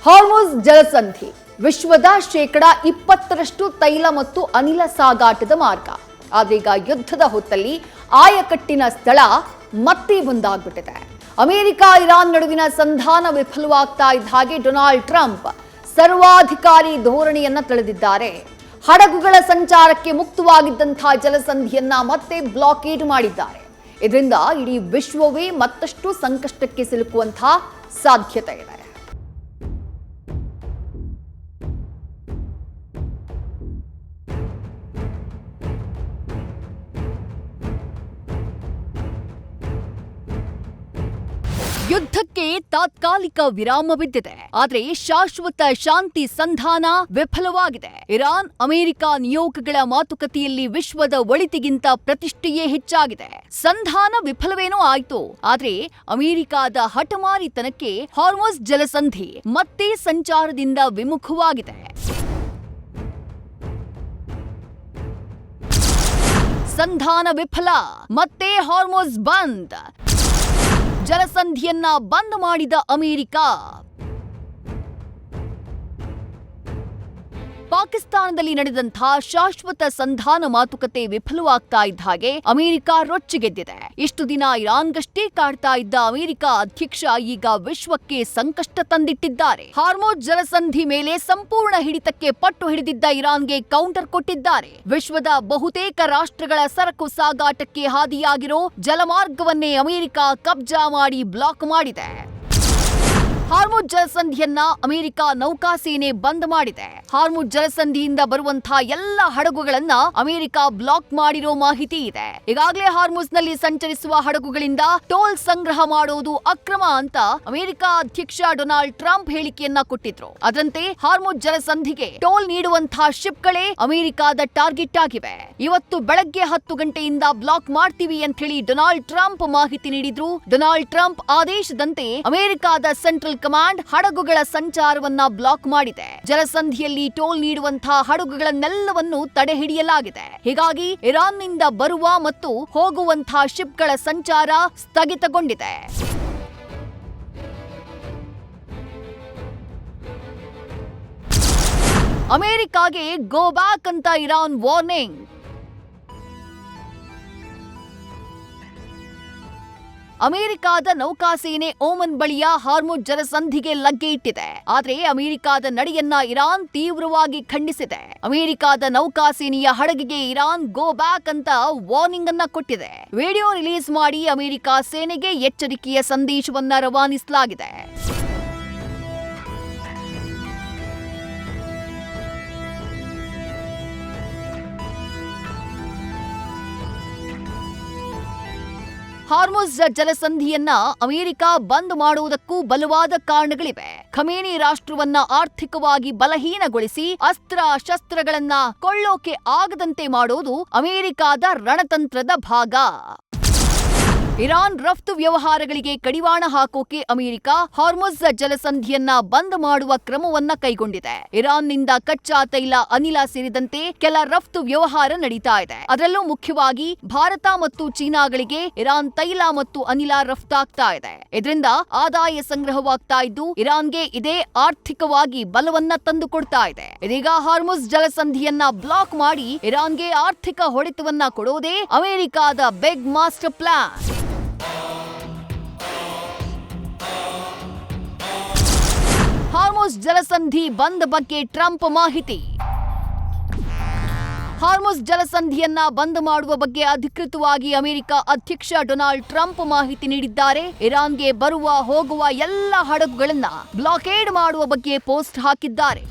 ಹಾರ್ಮುಜ್ ಜಲಸಂಧಿ ವಿಶ್ವದ 20% ತೈಲ ಮತ್ತು ಅನಿಲ ಸಾಗಾಟದ ಮಾರ್ಗ. ಆದೀಗ ಯುದ್ಧದ ಹೊತ್ತಲ್ಲಿ ಆಯಕಟ್ಟಿನ ಸ್ಥಳ ಮತ್ತೆ ಒಂದಾಗ್ಬಿಟ್ಟಿದೆ. ಅಮೆರಿಕ ಇರಾನ್ ನಡುವಿನ ಸಂಧಾನ ವಿಫಲವಾಗ್ತಾ ಇದ್ದ ಹಾಗೆ ಡೊನಾಲ್ಡ್ ಟ್ರಂಪ್ ಸರ್ವಾಧಿಕಾರಿ ಧೋರಣೆಯನ್ನ ತಳೆದಿದ್ದಾರೆ. ಹಡಗುಗಳ ಸಂಚಾರಕ್ಕೆ ಮುಕ್ತವಾಗಿದ್ದಂತಹ ಜಲಸಂಧಿಯನ್ನ ಮತ್ತೆ ಬ್ಲಾಕೇಡ್ ಮಾಡಿದ್ದಾರೆ. ಇದರಿಂದ ಇಡೀ ವಿಶ್ವವೇ ಮತ್ತಷ್ಟು ಸಂಕಷ್ಟಕ್ಕೆ ಸಿಲುಕುವಂತಹ ಸಾಧ್ಯತೆ ಇದೆ. ಯುದ್ಧಕ್ಕೆ ತಾತ್ಕಾಲಿಕ ವಿರಾಮ ಬಿದ್ದಿದೆ, ಆದರೆ ಶಾಶ್ವತ ಶಾಂತಿ ಸಂಧಾನ ವಿಫಲವಾಗಿದೆ. ಇರಾನ್ ಅಮೆರಿಕ ನಿಯೋಗಗಳ ಮಾತುಕತೆಯಲ್ಲಿ ವಿಶ್ವದ ಒಳಿತಿಗಿಂತ ಪ್ರತಿಷ್ಠೆಯೇ ಹೆಚ್ಚಾಗಿದೆ. ಸಂಧಾನ ವಿಫಲವೇನೋ ಆಯ್ತು, ಆದ್ರೆ ಅಮೆರಿಕದ ಹಠಮಾರಿತನಕ್ಕೆ ಹಾರ್ಮುಜ್ ಜಲಸಂಧಿ ಮತ್ತೆ ಸಂಚಾರದಿಂದ ವಿಮುಖವಾಗಿದೆ. ಸಂಧಾನ ವಿಫಲ, ಮತ್ತೆ ಹಾರ್ಮುಜ್ ಬಂದ್. ಜಲಸಂಧಿಯನ್ನ ಬಂದ್ ಮಾಡಿದ ಅಮೆರಿಕ. ಪಾಕಿಸ್ತಾನದಲ್ಲಿ ನಡೆದಂತಹ ಶಾಶ್ವತ ಸಂಧಾನ ಮಾತುಕತೆ ವಿಫಲವಾಗ್ತಾ ಇದ್ದ ಹಾಗೆ ಅಮೆರಿಕ ರೊಚ್ಚಿಗೆದ್ದಿದೆ. ಇಷ್ಟು ದಿನ ಇರಾನ್ಗಷ್ಟೇ ಕಾಡ್ತಾ ಇದ್ದ ಅಮೆರಿಕ ಅಧ್ಯಕ್ಷ ಈಗ ವಿಶ್ವಕ್ಕೆ ಸಂಕಷ್ಟ ತಂದಿಟ್ಟಿದ್ದಾರೆ. ಹಾರ್ಮುಜ್ ಜಲಸಂಧಿ ಮೇಲೆ ಸಂಪೂರ್ಣ ಹಿಡಿತಕ್ಕೆ ಪಟ್ಟು ಹಿಡಿದಿದ್ದ ಇರಾನ್ಗೆ ಕೌಂಟರ್ ಕೊಟ್ಟಿದ್ದಾರೆ. ವಿಶ್ವದ ಬಹುತೇಕ ರಾಷ್ಟ್ರಗಳ ಸರಕು ಸಾಗಾಟಕ್ಕೆ ಹಾದಿಯಾಗಿರೋ ಜಲಮಾರ್ಗವನ್ನೇ ಅಮೆರಿಕ ಕಬ್ಜಾ ಮಾಡಿ ಬ್ಲಾಕ್ ಮಾಡಿದೆ. ಹಾರ್ಮುಜ್ ಜಲಸಂಧಿಯನ್ನ ಅಮೆರಿಕ ನೌಕಾಸೇನೆ ಬಂದ್ ಮಾಡಿದೆ. ಹಾರ್ಮುಜ್ ಜಲಸಂಧಿಯಿಂದ ಬರುವಂತಹ ಎಲ್ಲ ಹಡಗುಗಳನ್ನ ಅಮೆರಿಕ ಬ್ಲಾಕ್ ಮಾಡಿರೋ ಮಾಹಿತಿ ಇದೆ. ಈಗಾಗಲೇ ಹಾರ್ಮುಜ್ನಲ್ಲಿ ಸಂಚರಿಸುವ ಹಡಗುಗಳಿಂದ ಟೋಲ್ ಸಂಗ್ರಹ ಮಾಡೋದು ಅಕ್ರಮ ಅಂತ ಅಮೆರಿಕ ಅಧ್ಯಕ್ಷ ಡೊನಾಲ್ಡ್ ಟ್ರಂಪ್ ಹೇಳಿಕೆಯನ್ನ ಕೊಟ್ಟಿದ್ರು. ಅದರಂತೆ ಹಾರ್ಮುಜ್ ಜಲಸಂಧಿಗೆ ಟೋಲ್ ನೀಡುವಂತಹ ಶಿಪ್ಗಳೇ ಅಮೆರಿಕದ ಟಾರ್ಗೆಟ್ ಆಗಿವೆ. ಇವತ್ತು ಬೆಳಗ್ಗೆ 10 ಗಂಟೆಯಿಂದ ಬ್ಲಾಕ್ ಮಾಡ್ತೀವಿ ಅಂತ ಹೇಳಿ ಡೊನಾಲ್ಡ್ ಟ್ರಂಪ್ ಮಾಹಿತಿ ನೀಡಿದ್ರು. ಡೊನಾಲ್ಡ್ ಟ್ರಂಪ್ ಆದೇಶದಂತೆ ಅಮೆರಿಕದ ಸೆಂಟ್ರಲ್ ಕಮಾಂಡ್ ಹಡಗುಗಳ ಸಂಚಾರವನ್ನ ಬ್ಲಾಕ್ ಮಾಡಿದೆ. ಜಲಸಂಧಿಯಲ್ಲಿ ಟೋಲ್ ನೀಡುವಂತಹ ಹಡಗುಗಳನ್ನೆಲ್ಲವನ್ನು ತಡೆ ಹಿಡಿಯಲಾಗಿದೆ. ಹೀಗಾಗಿ ಇರಾನ್ನಿಂದ ಬರುವ ಮತ್ತು ಹೋಗುವಂತಹ ಶಿಪ್ಗಳ ಸಂಚಾರ ಸ್ಥಗಿತಗೊಂಡಿದೆ. ಅಮೆರಿಕಾಗೆ ಗೋ ಬ್ಯಾಕ್ ಅಂತ ಇರಾನ್ ವಾರ್ನಿಂಗ್. ಅಮೆರಿಕದ ನೌಕಾಸೇನೆ ಓಮನ್ ಬಳಿಯ ಹಾರ್ಮುಜ್ ಜಲಸಂಧಿಗೆ ಲಗ್ಗೆ ಇಟ್ಟಿದೆ. ಆದರೆ ಅಮೆರಿಕದ ನಡೆಯನ್ನ ಇರಾನ್ ತೀವ್ರವಾಗಿ ಖಂಡಿಸಿದೆ. ಅಮೆರಿಕದ ನೌಕಾಸೇನೆಯ ಹಡಗಿಗೆ ಇರಾನ್ ಗೋ ಬ್ಯಾಕ್ ಅಂತ ವಾರ್ನಿಂಗ್ ಅನ್ನ ಕೊಟ್ಟಿದೆ. ವಿಡಿಯೋ ರಿಲೀಸ್ ಮಾಡಿ ಅಮೆರಿಕ ಸೇನೆಗೆ ಎಚ್ಚರಿಕೆಯ ಸಂದೇಶವನ್ನ ರವಾನಿಸಲಾಗಿದೆ. ಹಾರ್ಮುಜ್ ಜಲಸಂಧಿಯನ್ನ ಅಮೆರಿಕ ಬಂದ್ ಮಾಡುವುದಕ್ಕೂ ಬಲವಾದ ಕಾರಣಗಳಿವೆ. ಖಮೇನಿ ರಾಷ್ಟ್ರವನ್ನ ಆರ್ಥಿಕವಾಗಿ ಬಲಹೀನಗೊಳಿಸಿ ಅಸ್ತ್ರ ಶಸ್ತ್ರಗಳನ್ನ ಕೊಳ್ಳೋಕೆ ಆಗದಂತೆ ಮಾಡೋದು ಅಮೆರಿಕದ ರಣತಂತ್ರದ ಭಾಗ. ಇರಾನ್ ರಫ್ತು ವ್ಯವಹಾರಗಳಿಗೆ ಕಡಿವಾಣ ಹಾಕೋಕೆ ಅಮೆರಿಕ ಹಾರ್ಮುಜ್ ಜಲಸಂಧಿಯನ್ನ ಬಂದ್ ಮಾಡುವ ಕ್ರಮವನ್ನ ಕೈಗೊಂಡಿದೆ. ಇರಾನ್ನಿಂದ ಕಚ್ಚಾ ತೈಲ, ಅನಿಲ ಸೇರಿದಂತೆ ಕೆಲ ರಫ್ತು ವ್ಯವಹಾರ ನಡೀತಾ ಇದೆ. ಅದರಲ್ಲೂ ಮುಖ್ಯವಾಗಿ ಭಾರತ ಮತ್ತು ಚೀನಾಗಳಿಗೆ ಇರಾನ್ ತೈಲ ಮತ್ತು ಅನಿಲ ರಫ್ತಾಗ್ತಾ ಇದೆ. ಇದರಿಂದ ಆದಾಯ ಸಂಗ್ರಹವಾಗ್ತಾ ಇದ್ದು ಇರಾನ್ಗೆ ಇದೇ ಆರ್ಥಿಕವಾಗಿ ಬಲವನ್ನ ತಂದುಕೊಡ್ತಾ ಇದೆ. ಇದೀಗ ಹಾರ್ಮುಜ್ ಜಲಸಂಧಿಯನ್ನ ಬ್ಲಾಕ್ ಮಾಡಿ ಇರಾನ್ಗೆ ಆರ್ಥಿಕ ಹೊಡೆತವನ್ನ ಕೊಡೋದೇ ಅಮೆರಿಕದ ಬಿಗ್ ಮಾಸ್ಟರ್ ಪ್ಲಾನ್. ಹಾರ್ಮುಜ್ ಜಲಸಂಧಿ ಬಂದ್ ಬಗ್ಗೆ ಟ್ರಂಪ್ ಮಾಹಿತಿ. ಹಾರ್ಮುಜ್ ಜಲಸಂಧಿಯನ್ನ ಬಂದ್ ಮಾಡುವ ಬಗ್ಗೆ ಅಧಿಕೃತವಾಗಿ ಅಮೆರಿಕ ಅಧ್ಯಕ್ಷ ಡೊನಾಲ್ಡ್ ಟ್ರಂಪ್ ಮಾಹಿತಿ ನೀಡಿದ್ದಾರೆ. ಇರಾನ್ಗೆ ಬರುವ ಹೋಗುವ ಎಲ್ಲ ಹಡಗುಗಳನ್ನ ಬ್ಲಾಕೇಡ್ ಮಾಡುವ ಬಗ್ಗೆ ಪೋಸ್ಟ್ ಹಾಕಿದ್ದಾರೆ.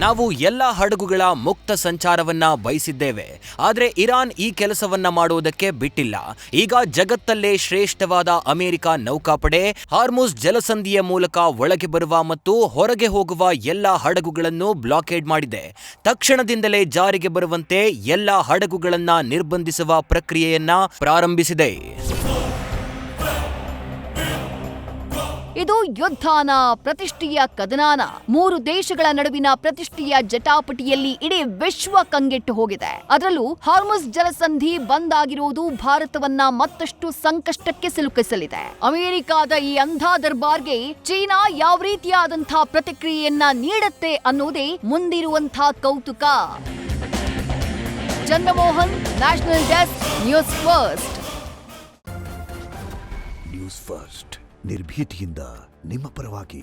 ನಾವು ಎಲ್ಲ ಹಡಗುಗಳ ಮುಕ್ತ ಸಂಚಾರವನ್ನ ಬಯಸಿದ್ದೇವೆ, ಆದರೆ ಇರಾನ್ ಈ ಕೆಲಸವನ್ನ ಮಾಡುವುದಕ್ಕೆ ಬಿಟ್ಟಿಲ್ಲ. ಈಗ ಜಗತ್ತಲ್ಲೇ ಶ್ರೇಷ್ಠವಾದ ಅಮೆರಿಕ ನೌಕಾಪಡೆ ಹಾರ್ಮುಜ್ ಜಲಸಂಧಿಯ ಮೂಲಕ ಒಳಗೆ ಬರುವ ಮತ್ತು ಹೊರಗೆ ಹೋಗುವ ಎಲ್ಲ ಹಡಗುಗಳನ್ನು ಬ್ಲಾಕೇಡ್ ಮಾಡಿದೆ. ತಕ್ಷಣದಿಂದಲೇ ಜಾರಿಗೆ ಬರುವಂತೆ ಎಲ್ಲ ಹಡಗುಗಳನ್ನ ನಿರ್ಬಂಧಿಸುವ ಪ್ರಕ್ರಿಯೆಯನ್ನ ಪ್ರಾರಂಭಿಸಿದೆ. ಇದು ಯುದ್ಧಾನ, ಪ್ರತಿಷ್ಠೆಯ ಕದನಾನ? 3 ದೇಶಗಳ ನಡುವಿನ ಪ್ರತಿಷ್ಠೆಯ ಜಟಾಪಟಿಯಲ್ಲಿ ಇಡೀ ವಿಶ್ವ ಕಂಗೆಟ್ಟು ಹೋಗಿದೆ. ಅದರಲ್ಲೂ ಹಾರ್ಮುಜ್ ಜಲಸಂಧಿ ಬಂದ್ ಆಗಿರುವುದು ಭಾರತವನ್ನ ಮತ್ತಷ್ಟು ಸಂಕಷ್ಟಕ್ಕೆ ಸಿಲುಕಿಸಲಿದೆ. ಅಮೆರಿಕಾದ ಈ ಅಂಧಾ ದರ್ಬಾರ್ಗೆ ಚೀನಾ ಯಾವ ರೀತಿಯಾದಂತಹ ಪ್ರತಿಕ್ರಿಯೆಯನ್ನ ನೀಡುತ್ತೆ ಅನ್ನೋದೇ ಮುಂದಿರುವಂತಹ ಕೌತುಕ. Chandramohan, national desk, news first. News first ನಿರ್ಭೀತಿಯಿಂದ ನಿಮ್ಮ ಪರವಾಗಿ.